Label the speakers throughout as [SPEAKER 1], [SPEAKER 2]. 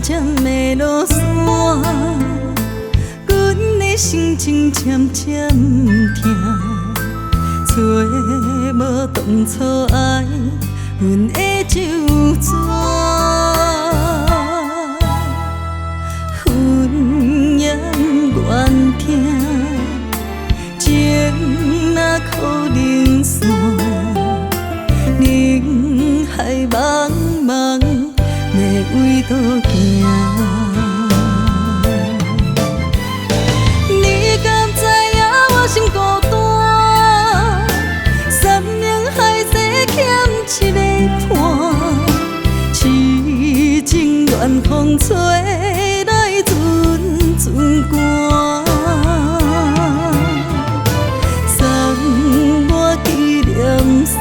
[SPEAKER 1] 渐渐的落山，阮的心情渐渐痛，找无当初爱阮的旧纸，云烟怨听，情若可能散，人海茫茫，要为倒行？你敢知影我心孤单？山盟海誓欠一个伴，痴情愿风吹来阵阵寒，送我纪念衫。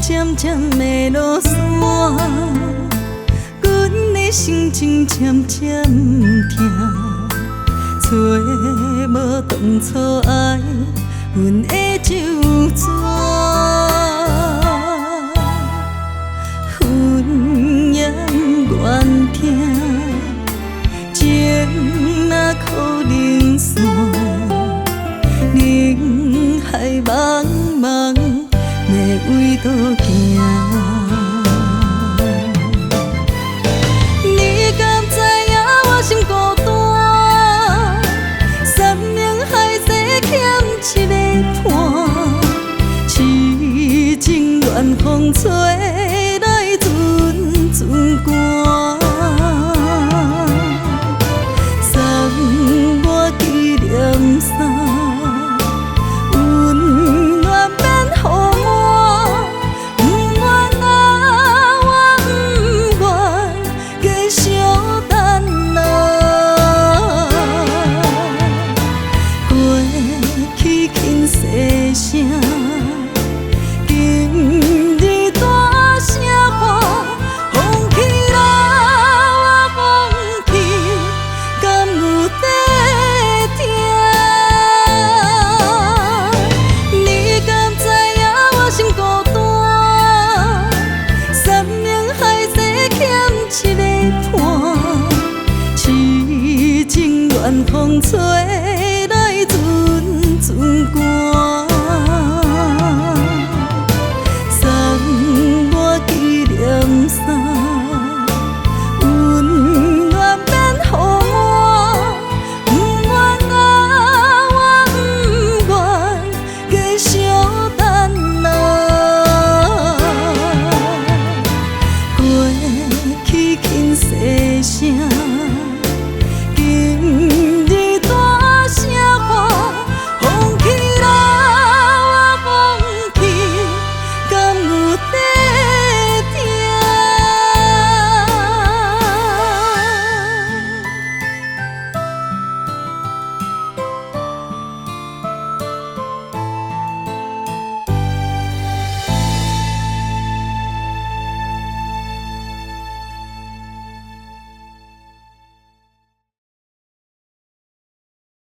[SPEAKER 1] 渐渐的落山，阮的心情渐渐痛，找无当初爱阮的旧纸，云烟怨听，情若可能散，人海茫茫。要为倒行？你敢知影我心孤单？山盟海誓欠一个伴，痴情愿风吹来阵阵寒，送我纪念衫。风吹。